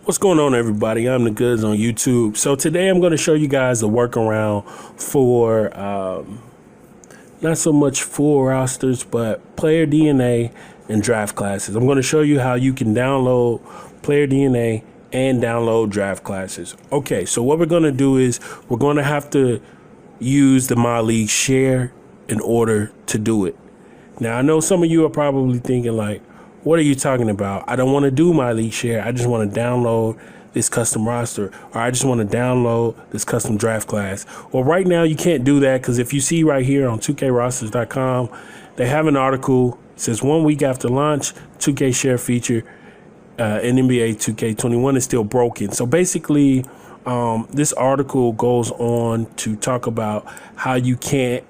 What's going on, everybody? I'm the Goods on YouTube. So today I'm going to show you guys a workaround for not so much full rosters, but player DNA and draft classes. I'm going to show you how you can download player DNA and download draft classes. Okay, so what we're going to do is we're going to have to use the Myleague share in order to do it. Now, I know some of you are probably thinking like, what are you talking about? I don't want to do Myleague share. I just want to download this custom roster, or I just want to download this custom draft class. Well, right now you can't do that because if you see right here on 2krosters.com, they have an article. It says 1 week after launch, 2K share feature in NBA 2K21 is still broken. So basically, this article goes on to talk about how you can't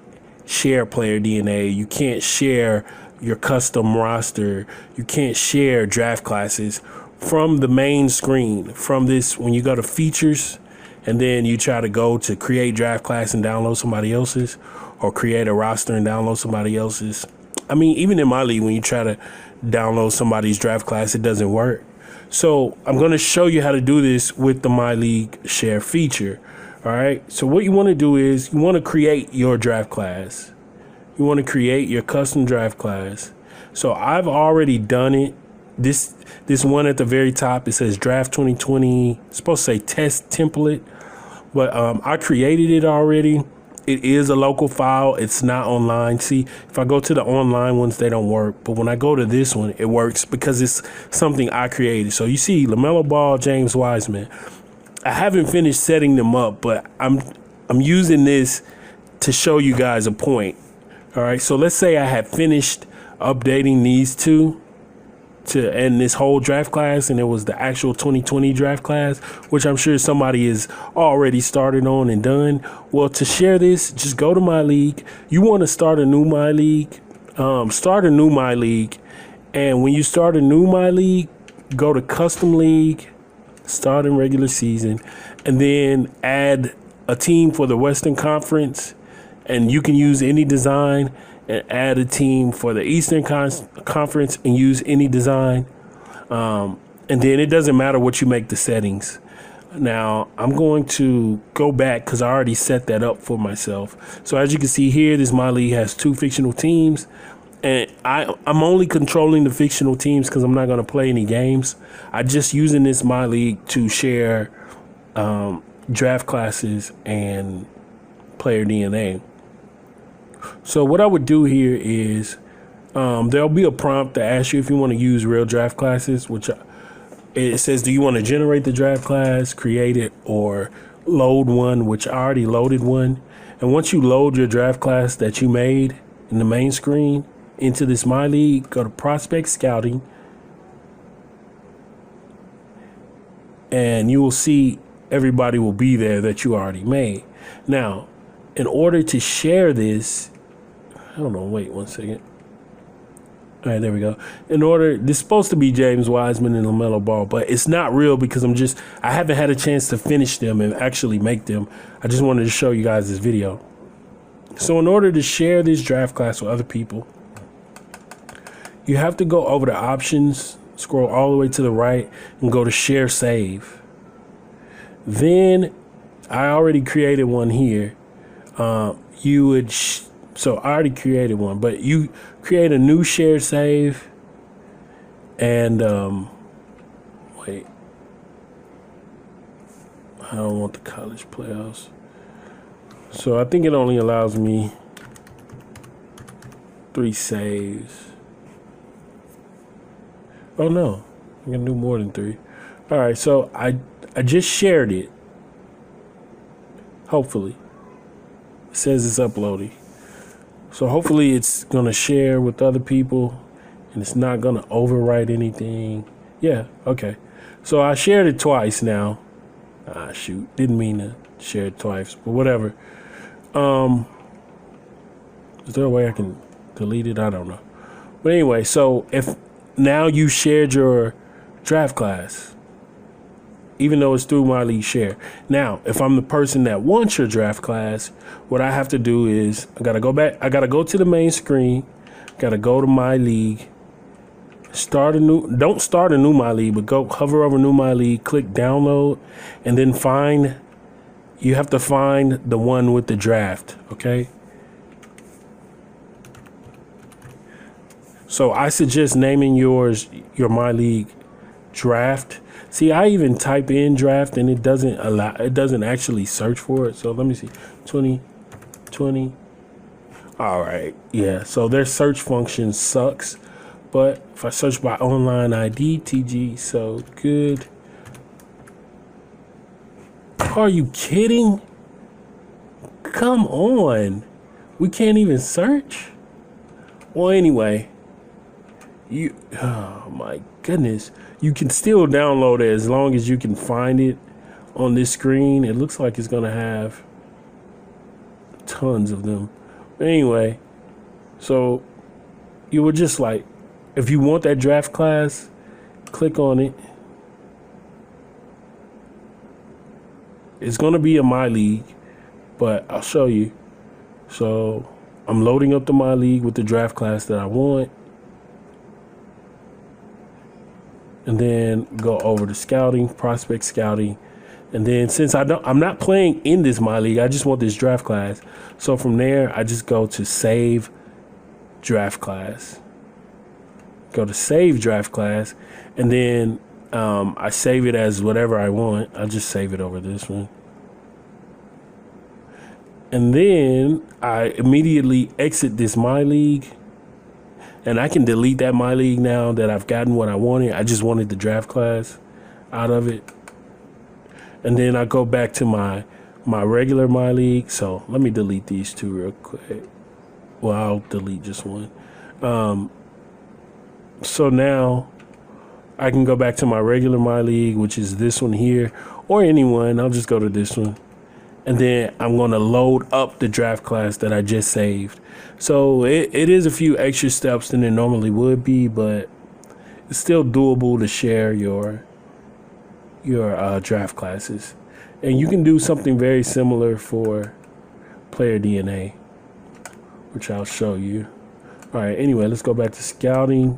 share player DNA. You can't share your custom roster. You can't share draft classes from the main screen. From this, when you go to features and then you try to go to create draft class and download somebody else's, or create a roster and download somebody else's. I mean, even in Myleague, when you try to download somebody's draft class, it doesn't work. So I'm going to show you how to do this with the Myleague share feature. All right. So what you want to do is you want to create your draft class. You want to create your custom draft class. So I've already done it. This one at the very top, it says draft 2020. It's supposed to say test template, but I created it already. It is a local file. It's not online. See, if I go to the online ones, they don't work. But when I go to this one, it works because it's something I created. So you see LaMelo Ball, James Wiseman. I haven't finished setting them up, but I'm using this to show you guys a point. All right, so let's say I had finished updating these two to end this whole draft class, and it was the actual 2020 draft class, which I'm sure somebody is already started on and done. Well, to share this, just go to Myleague. You want to start a new Myleague, and when you start a new Myleague, go to custom league, start in regular season, and then add a team for the Western Conference. And you can use any design and add a team for the Eastern Conference and use any design. And then it doesn't matter what you make the settings. Now, I'm going to go back because I already set that up for myself. So as you can see here, this Myleague has 2 fictional teams. And I'm only controlling the fictional teams because I'm not going to play any games. I'm just using this Myleague to share draft classes and player DNA. So what I would do here is there'll be a prompt to ask you if you want to use real draft classes, which it says, do you want to generate the draft class, create it, or load one, which I already loaded one. And once you load your draft class that you made in the main screen into this Myleague, go to prospect scouting, and you will see everybody will be there that you already made. Now, in order to share this, I don't know, wait 1 second. All right, there we go. This is supposed to be James Wiseman and LaMelo Ball, but it's not real because I haven't had a chance to finish them and actually make them. I just wanted to show you guys this video. So in order to share this draft class with other people, you have to go over to options, scroll all the way to the right, and go to share save. Then I already created one here. So I already created one, but you create a new share save, and wait, I don't want the college playoffs. So I think it only allows me 3 saves. Oh no, I can do more than 3. All right, so I just shared it. Hopefully. It says it's uploading. So hopefully it's going to share with other people and it's not going to overwrite anything. Yeah, okay. So I shared it twice now. Shoot, didn't mean to share it twice, but whatever. Is there a way I can delete it? I don't know. But anyway, so if now you shared your draft class, even though it's through Myleague share. Now, if I'm the person that wants your draft class, what I have to do is I got to go back. I got to go to the main screen, got to go to Myleague, Don't start a new Myleague, but go hover over new Myleague, click download, and then you have to find the one with the draft, okay? So I suggest naming your Myleague draft. See, I even type in draft and it doesn't actually search for it. So let me see, 2020. All right, yeah, so their search function sucks. But if I search by online ID, TGsoGood. Are you kidding? Come on. We can't even search? Well, anyway, oh my goodness. You can still download it as long as you can find it on this screen. It looks like it's going to have tons of them. But anyway, so you would just like, if you want that draft class, click on it. It's going to be a Myleague, but I'll show you. So I'm loading up the Myleague with the draft class that I want. And then go over to scouting, prospect scouting. And then since I'm not playing in this Myleague, I just want this draft class. So from there, I just go to save draft class. Go to save draft class, and then I save it as whatever I want. I'll just save it over this one. And then I immediately exit this Myleague, and I can delete that Myleague now that I've gotten what I wanted. I just wanted the draft class out of it. And then I go back to my regular Myleague. So let me delete these two real quick. Well, I'll delete just one. So now I can go back to my regular Myleague, which is this one here, or anyone. I'll just go to this one. And then I'm going to load up the draft class that I just saved. So it is a few extra steps than it normally would be, but it's still doable to share your draft classes. And you can do something very similar for player DNA, which I'll show you. All right, anyway, let's go back to scouting.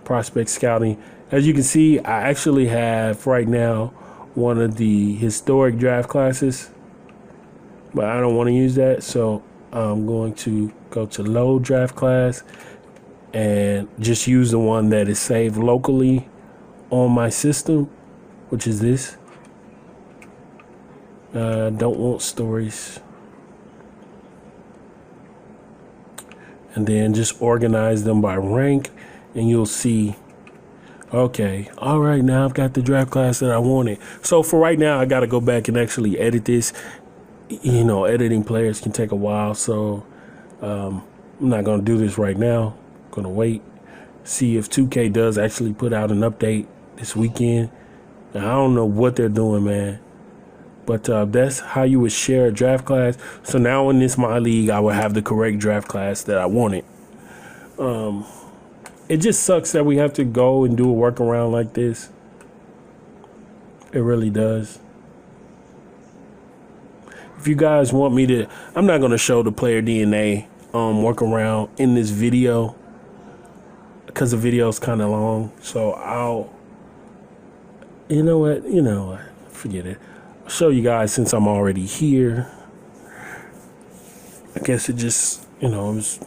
Prospect scouting. As you can see, I actually have right now one of the historic draft classes, but I don't want to use that. So I'm going to go to load draft class and just use the one that is saved locally on my system, which is this. Don't want stories. And then just organize them by rank. And you'll see, okay, all right, now I've got the draft class that I wanted. So for right now, I got to go back and actually edit this. You know, editing players can take a while. So I'm not going to do this right now. I'm going to wait, see if 2K does actually put out an update this weekend. Now, I don't know what they're doing, man. But that's how you would share a draft class. So now in this Myleague, I will have the correct draft class that I wanted. It just sucks that we have to go and do a workaround like this. It really does. If you guys want me to, I'm not going to show the player DNA workaround in this video because the video is kind of long. So you know what, forget it. I'll show you guys since I'm already here. I guess it just, it was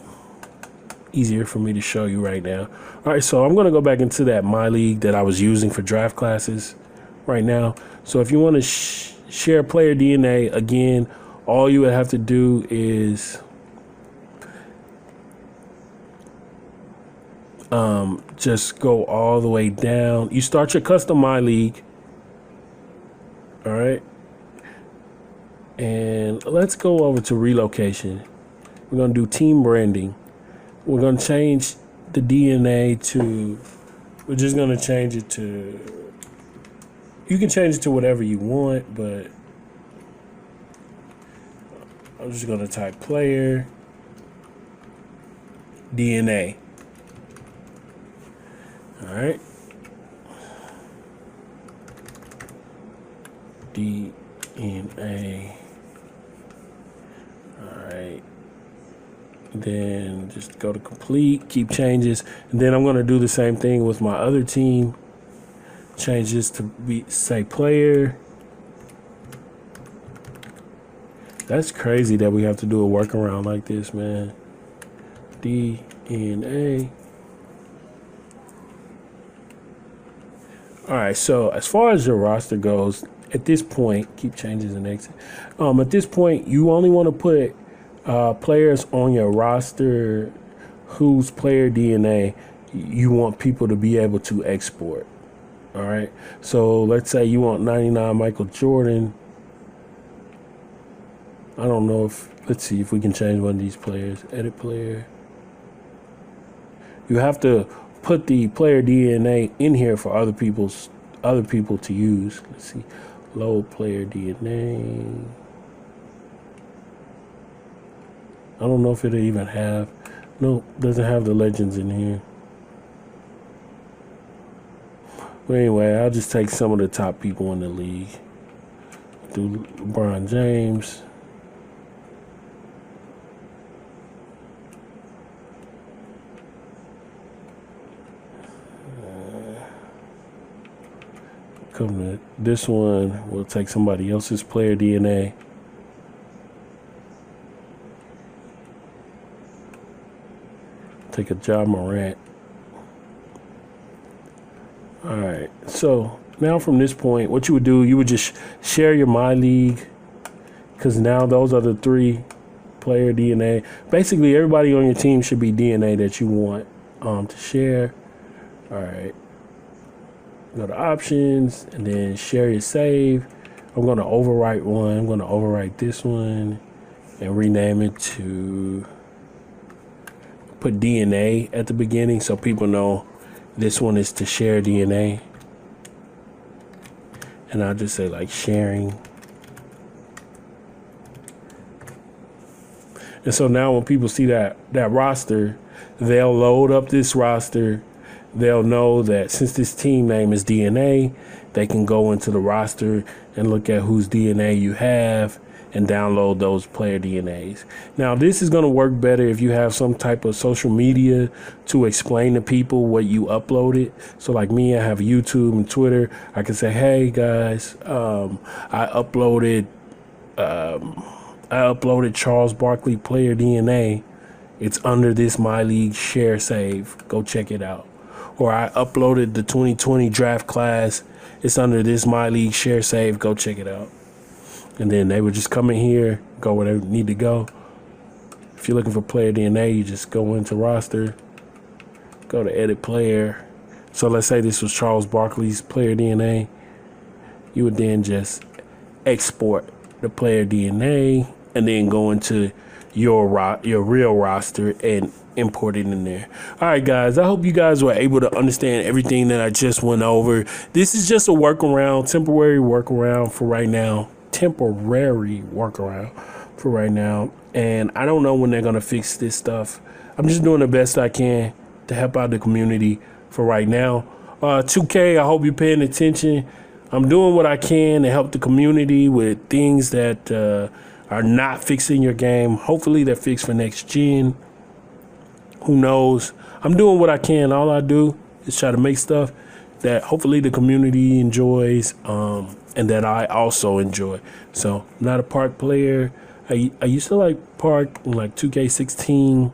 easier for me to show you right now. All right, so I'm going to go back into that Myleague that I was using for draft classes right now. So if you want to share player DNA, again, all you would have to do is just go all the way down. You start your custom Myleague. All right. And let's go over to relocation. We're going to do team branding. We're going to change the DNA to, we're just going to change it to, you can change it to whatever you want, but I'm just going to type player DNA. All right. DNA. All right. Then just go to complete, keep changes. And then I'm going to do the same thing with my other team. Change this to say player. That's crazy that we have to do a workaround like this, man. DNA. All right, so as far as your roster goes, at this point, keep changes and exit. At this point, you only want to put players on your roster whose player DNA you want people to be able to export. All right, so let's say you want 99 Michael Jordan. I don't know if, let's see if we can change one of these players. Edit player. You have to put the player DNA in here for other people to use. Let's see, load player DNA. I don't know if it'll even have, no, doesn't have the legends in here. But anyway, I'll just take some of the top people in the league. Do LeBron James. Come to this one, we'll take somebody else's player DNA. Take a Ja Morant. All right, so now from this point, what you would do, you would just share your Myleague, because now those are the 3 player DNA. Basically, everybody on your team should be DNA that you want to share. All right, go to options and then share your save. I'm going to overwrite one. I'm going to overwrite this one and rename it to, put DNA at the beginning so people know this one is to share DNA. And I'll just say like sharing. And so now when people see that roster, they'll load up this roster. They'll know that since this team name is DNA, they can go into the roster and look at whose DNA you have and download those player DNAs. Now, this is going to work better if you have some type of social media to explain to people what you uploaded. So like me, I have YouTube and Twitter. I can say, hey guys, I uploaded Charles Barkley player DNA. It's under this Myleague share save. Go check it out. Or I uploaded the 2020 draft class. It's under this Myleague share save. Go check it out. And then they would just come in here, go where they need to go. If you're looking for player DNA, you just go into roster, go to edit player. So let's say this was Charles Barkley's player DNA. You would then just export the player DNA and then go into your real roster and import it in there. All right, guys, I hope you guys were able to understand everything that I just went over. This is just a workaround, temporary workaround for right now. And I don't know when they're going to fix this stuff. I'm just doing the best I can to help out the community for right now. 2K, I hope you're paying attention. I'm doing what I can to help the community with things that are not fixing your game. Hopefully they're fixed for next gen. Who knows? I'm doing what I can. All I do is try to make stuff that hopefully the community enjoys, and that I also enjoy. So I'm not a park player. I used to like park in like 2K16.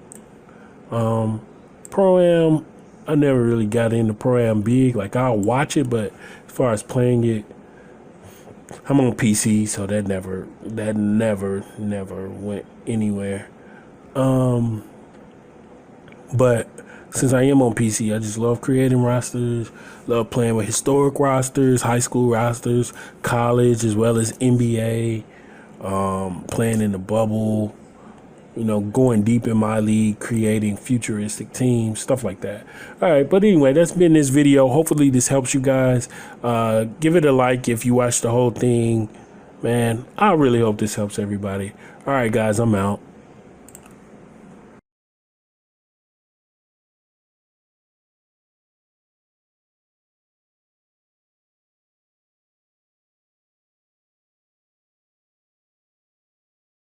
Pro-Am, I never really got into Pro-Am big. Like I'll watch it, but as far as playing it, I'm on PC, so that never went anywhere. But since I am on PC, I just love creating rosters, love playing with historic rosters, high school rosters, college, as well as NBA, playing in the bubble, you know, going deep in Myleague, creating futuristic teams, stuff like that. All right, but anyway, that's been this video. Hopefully this helps you guys. Give it a like if you watched the whole thing. Man, I really hope this helps everybody. All right, guys, I'm out.